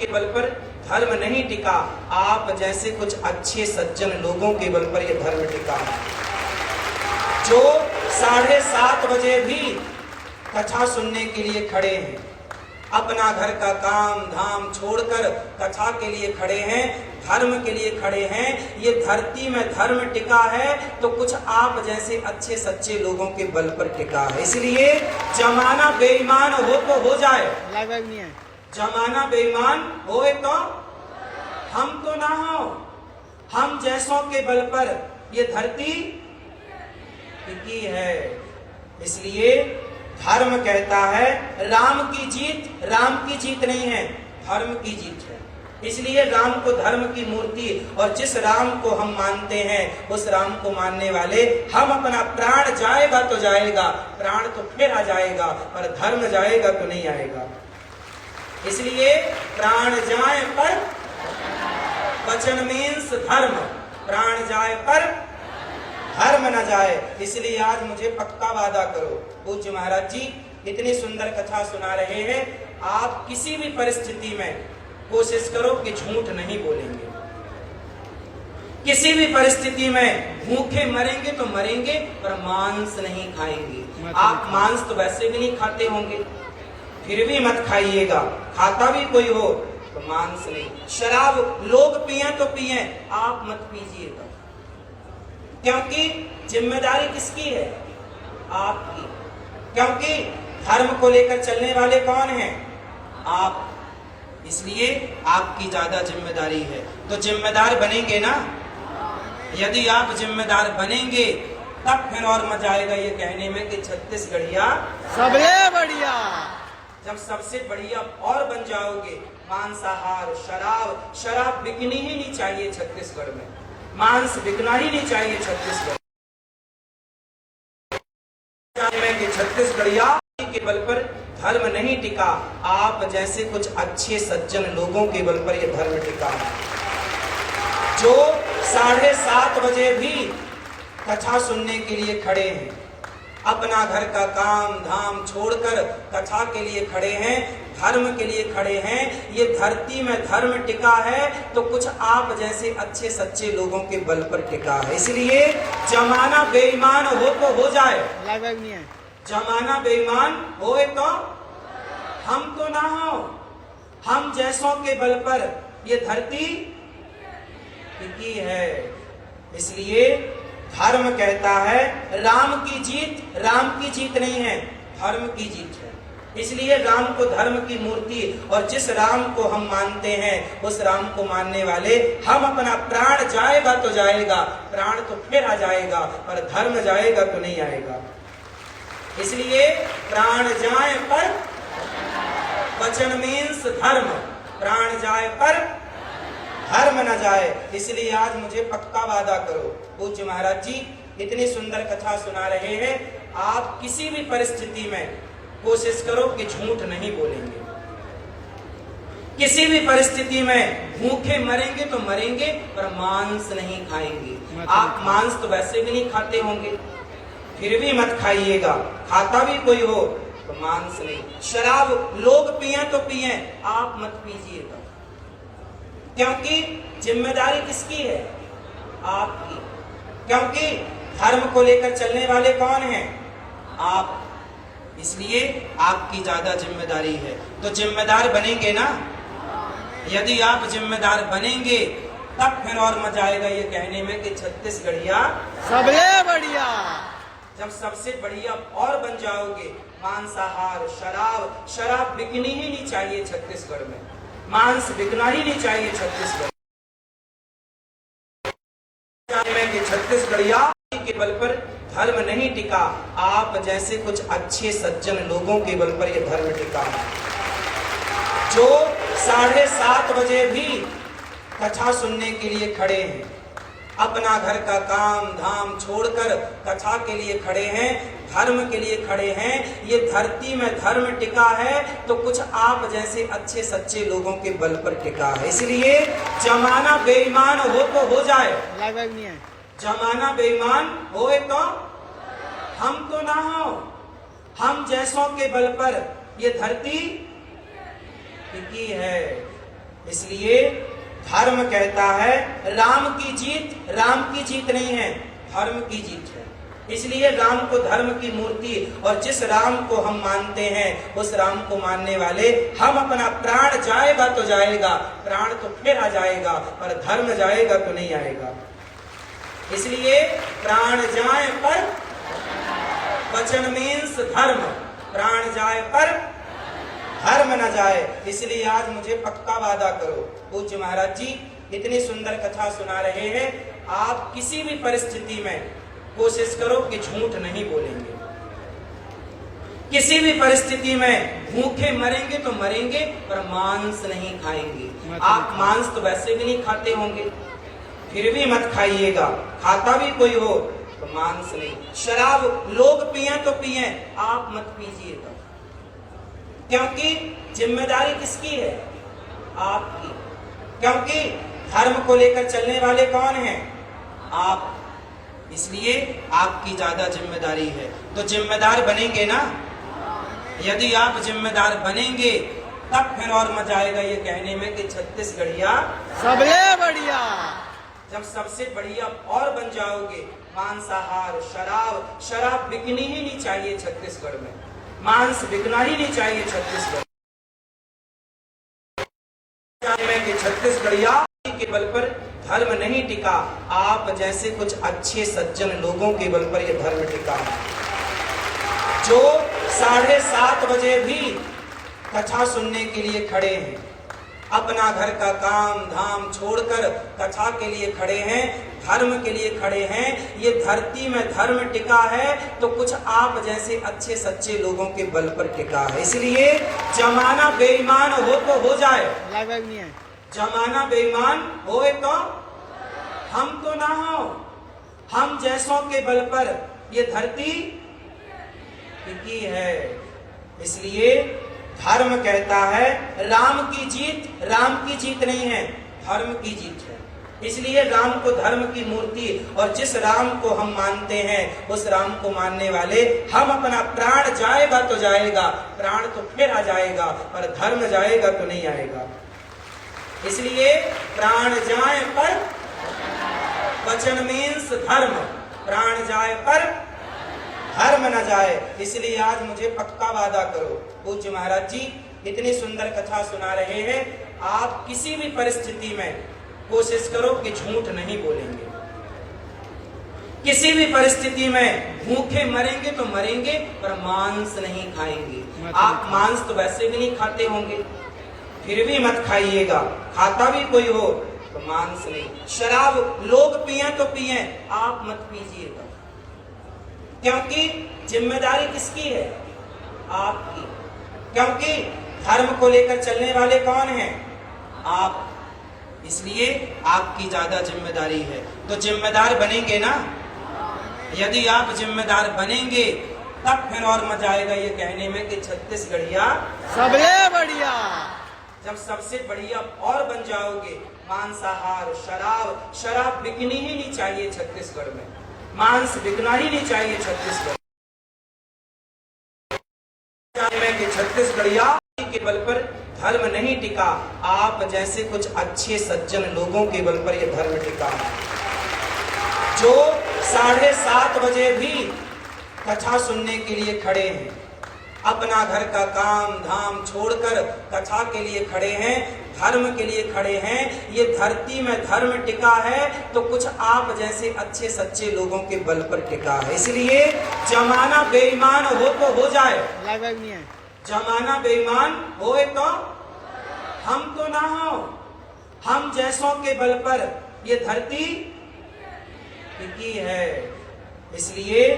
के बल पर धर्म नहीं टिका, आप जैसे कुछ अच्छे सज्जन लोगों के बल पर यह धर्म टिका है, जो 7:30 बजे भी कथा सुनने के लिए खड़े हैं, अपना घर का काम धाम छोड़कर कथा के लिए खड़े हैं, धर्म के लिए खड़े हैं। ये धरती में धर्म टिका है तो कुछ आप जैसे अच्छे सच्चे लोगों के बल पर टिका है। इसलिए जमाना बेईमान हो तो हो जाए, जमाना बेईमान होए तो हम तो ना हो, हम जैसों के बल पर ये धरती टिकी है। इसलिए धर्म कहता है राम की जीत नहीं है, धर्म की जीत है। इसलिए राम को धर्म की मूर्ति, और जिस राम को हम मानते हैं उस राम को मानने वाले हम अपना प्राण जाएगा तो जाएगा, प्राण तो फिर आ जाएगा, पर धर्म जाएगा तो नहीं आएगा। इसलिए प्राण जाए पर वचन मीन्स धर्म, प्राण जाए पर धर्म न जाए। इसलिए आज मुझे पक्का वादा करो, पूज्य महाराज जी इतनी सुंदर कथा सुना रहे हैं, आप किसी भी परिस्थिति में कोशिश करो कि झूठ नहीं बोलेंगे। किसी भी परिस्थिति में भूखे मरेंगे तो मरेंगे, पर मांस नहीं खाएंगे। आप मांस तो वैसे भी नहीं खाते होंगे, फिर भी मत खाइएगा। खाता भी कोई हो तो मांस नहीं। शराब लोग पिए तो पिए, आप मत पीजिएगा, क्योंकि जिम्मेदारी किसकी है? आपकी। क्योंकि धर्म को लेकर चलने वाले कौन हैं? आप। इसलिए आपकी ज्यादा जिम्मेदारी है। तो जिम्मेदार बनेंगे ना? यदि आप जिम्मेदार बनेंगे तब फिर और मजा आएगा ये कहने में कि छत्तीसगढ़िया सबसे बढ़िया। जब सबसे बढ़िया और बन जाओगे, मांसाहार शराब बिकनी ही नहीं चाहिए छत्तीसगढ़ में, मांस बिकना ही नहीं चाहिए छत्तीसगढ़ में। कि छत्तीसगढ़िया के बल पर धर्म नहीं टिका, आप जैसे कुछ अच्छे सज्जन लोगों के बल पर यह धर्म टिका है, जो 7:30 बजे भी कथा सुनने के लिए खड़े हैं, अपना घर का काम धाम छोड़कर कथा के लिए खड़े हैं, धर्म के लिए खड़े हैं। ये धरती में धर्म टिका है तो कुछ आप जैसे अच्छे सच्चे लोगों के बल पर टिका है। इसलिए जमाना बेईमान हो तो हो जाए, जमाना बेईमान होए तो हम तो ना हो, हम जैसों के बल पर ये धरती टिकी है। इसलिए धर्म कहता है राम की जीत नहीं है, धर्म की जीत है। इसलिए राम को धर्म की मूर्ति, और जिस राम को हम मानते हैं उस राम को मानने वाले हम अपना प्राण जाएगा तो जाएगा, प्राण तो फिर आ जाएगा, पर धर्म जाएगा तो नहीं आएगा। इसलिए प्राण जाए पर वचन मीन्स धर्म, प्राण जाए पर धर्म न जाए। इसलिए आज मुझे पक्का वादा करो, पूज्य महाराज जी इतनी सुंदर कथा सुना रहे हैं, आप किसी भी परिस्थिति में कोशिश करो कि झूठ नहीं बोलेंगे। किसी भी परिस्थिति में भूखे मरेंगे तो मरेंगे, पर मांस नहीं खाएंगे। आप मांस तो वैसे भी नहीं खाते होंगे, फिर भी मत खाइएगा। खाता भी कोई हो तो मांस नहीं। शराब लोग पिए तो पिए, आप मत पीजिएगा, क्योंकि जिम्मेदारी किसकी है? आपकी। क्योंकि धर्म को लेकर चलने वाले कौन हैं? आप। इसलिए आपकी ज्यादा जिम्मेदारी है। तो जिम्मेदार बनेंगे ना? यदि आप जिम्मेदार बनेंगे तब फिर और मजा आएगा ये कहने में कि छत्तीसगढ़िया सबसे बढ़िया। जब सबसे बढ़िया और बन जाओगे, मांसाहार शराब बिकनी ही नहीं चाहिए छत्तीसगढ़ में, मांस बिकना ही नहीं चाहिए छत्तीसगढ़ में। कि छत्तीसगढ़िया के बल पर धर्म नहीं टिका, आप जैसे कुछ अच्छे सज्जन लोगों के बल पर यह धर्म टिका है, जो 7:30 बजे भी कथा सुनने के लिए खड़े हैं, अपना घर का काम धाम छोड़कर कथा के लिए खड़े हैं, धर्म के लिए खड़े हैं। ये धरती में धर्म टिका है तो कुछ आप जैसे अच्छे सच्चे लोगों के बल पर टिका है। इसलिए जमाना बेईमान हो तो हो जाए, जमाना बेईमान होए तो हम तो ना हो, हम जैसों के बल पर ये धरती टिकी है। इसलिए धर्म कहता है राम की जीत नहीं है, धर्म की जीत है। इसलिए राम को धर्म की मूर्ति, और जिस राम को हम मानते हैं उस राम को मानने वाले हम अपना प्राण जाएगा तो जाएगा, प्राण तो फिर आ जाएगा, पर धर्म जाएगा तो नहीं आएगा। इसलिए प्राण जाए पर वचन मीन्स धर्म, प्राण जाए पर धर्म न जाए। इसलिए आज मुझे पक्का वादा करो, पूज्य महाराज जी इतनी सुंदर कथा सुना रहे हैं, आप किसी भी परिस्थिति में कोशिश करो कि झूठ नहीं बोलेंगे। किसी भी परिस्थिति में भूखे मरेंगे तो मरेंगे, पर मांस नहीं खाएंगे। आप मांस तो वैसे भी नहीं खाते होंगे, फिर भी मत खाइएगा। खाता भी कोई हो तो मांस नहीं। शराब लोग पिए तो पिए, आप मत पीजिएगा, क्योंकि जिम्मेदारी किसकी है? आपकी। क्योंकि धर्म को लेकर चलने वाले कौन हैं? आप। इसलिए आपकी ज्यादा जिम्मेदारी है। तो जिम्मेदार बनेंगे ना? यदि आप जिम्मेदार बनेंगे तब फिर और मजा आएगा ये कहने में कि छत्तीसगढ़िया सबले बढ़िया। जब सबसे बढ़िया और बन जाओगे, मांसाहार, शराब बिकनी ही नहीं चाहिए छत्तीसगढ़ में, मांस बिकना ही नहीं चाहिए छत्तीसगढ़ में। छत्तीसगढ़िया के बल पर धर्म नहीं टिका, आप जैसे कुछ अच्छे सज्जन लोगों के बल पर यह धर्म टिका, जो 7:30 बजे भी कथा सुनने के लिए खड़े हैं, अपना घर का काम धाम छोड़कर कथा के लिए खड़े हैं, धर्म के लिए खड़े हैं। ये धरती में धर्म टिका है तो कुछ आप जैसे अच्छे सच्चे लोगों के बल पर टिका है। इसलिए जमाना बेईमान हो तो हो जाए, जमाना बेईमान होए तो हम तो ना हो, हम जैसों के बल पर ये धरती टिकी है। इसलिए धर्म कहता है राम की जीत नहीं है, धर्म की जीत है। इसलिए राम को धर्म की मूर्ति, और जिस राम को हम मानते हैं उस राम को मानने वाले हम अपना प्राण जाएगा तो जाएगा, प्राण तो फिर आ जाएगा, पर धर्म जाएगा तो नहीं आएगा। इसलिए प्राण जाए पर वचन मीन्स धर्म, प्राण जाए पर धर्म न जाए। इसलिए आज मुझे पक्का वादा करो, पूज्य महाराज जी इतनी सुंदर कथा सुना रहे हैं, आप किसी भी परिस्थिति में कोशिश करो कि झूठ नहीं बोलेंगे। किसी भी परिस्थिति में भूखे मरेंगे तो मरेंगे, पर मांस नहीं खाएंगे। आप मांस तो वैसे भी नहीं खाते होंगे, फिर भी मत खाइएगा। खाता भी कोई हो तो मांस नहीं। शराब लोग पिए तो पिए, आप मत पीजिएगा, क्योंकि जिम्मेदारी किसकी है? आपकी। क्योंकि धर्म को लेकर चलने वाले कौन हैं? आप। इसलिए आपकी ज्यादा जिम्मेदारी है। तो जिम्मेदार बनेंगे ना? यदि आप जिम्मेदार बनेंगे तब फिर और मजा आएगा ये कहने में कि छत्तीसगढ़िया सबले बढ़िया। जब सबसे बढ़िया और बन जाओगे, मांसाहार, शराब बिकनी ही नहीं चाहिए छत्तीसगढ़ में, मांस बिकना ही नहीं चाहिए छत्तीसगढ़ में। छत्तीसगढ़िया के बल पर धर्म नहीं टिका, आप जैसे कुछ अच्छे सज्जन लोगों के बल पर यह धर्म टिका, जो 7:30 बजे भी कथा सुनने के लिए खड़े हैं, अपना घर का काम धाम छोड़कर कथा के लिए खड़े हैं, धर्म के लिए खड़े हैं। ये धरती में धर्म टिका है तो कुछ आप जैसे अच्छे सच्चे लोगों के बल पर टिका है। इसलिए जमाना बेईमान हो तो हो जाए, जमाना बेईमान होए तो हम तो ना हो, हम जैसों के बल पर ये धरती टिकी है। इसलिए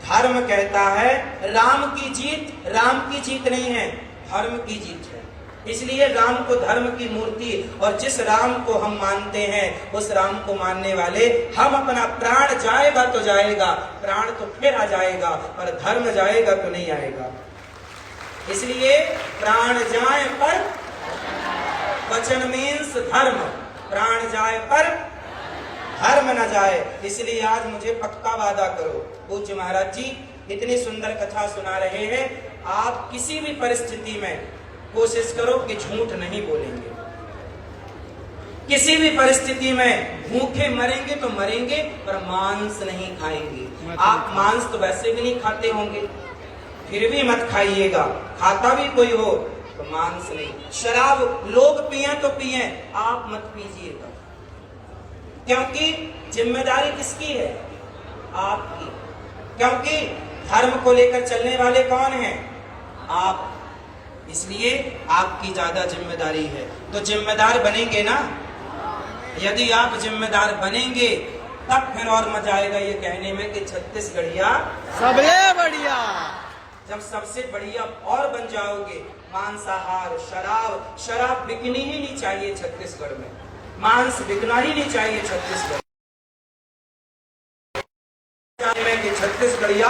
धर्म कहता है राम की जीत नहीं है, धर्म की जीत है। इसलिए राम को धर्म की मूर्ति, और जिस राम को हम मानते हैं उस राम को मानने वाले हम अपना प्राण जाएगा तो जाएगा, प्राण तो फिर आ जाएगा, पर धर्म जाएगा तो नहीं आएगा। इसलिए प्राण जाए पर वचन मीन्स धर्म, प्राण जाए पर धर्म न जाए। इसलिए आज मुझे पक्का वादा करो, पूज्य महाराज जी इतनी सुंदर कथा सुना रहे हैं, आप किसी भी परिस्थिति में कोशिश करो कि झूठ नहीं बोलेंगे। किसी भी परिस्थिति में भूखे मरेंगे तो मरेंगे, पर मांस नहीं खाएंगे। आप मांस तो वैसे भी नहीं खाते होंगे, फिर भी मत खाइएगा। खाता भी कोई हो तो मांस नहीं। शराब लोग पिए तो पिए, आप मत पीजिएगा, क्योंकि जिम्मेदारी किसकी है? आपकी। क्योंकि धर्म को लेकर चलने वाले कौन हैं? आप। इसलिए आपकी ज्यादा जिम्मेदारी है। तो जिम्मेदार बनेंगे ना? यदि आप जिम्मेदार बनेंगे तब फिर और मजा आएगा ये कहने में कि छत्तीसगढ़िया सबले बढ़िया। जब सबसे बढ़िया और बन जाओगे। मांसाहार, शराब बिकनी ही नहीं चाहिए छत्तीसगढ़ में, मांस बिकना ही नहीं चाहिए छत्तीसगढ़ में कि छत्तीसगढ़िया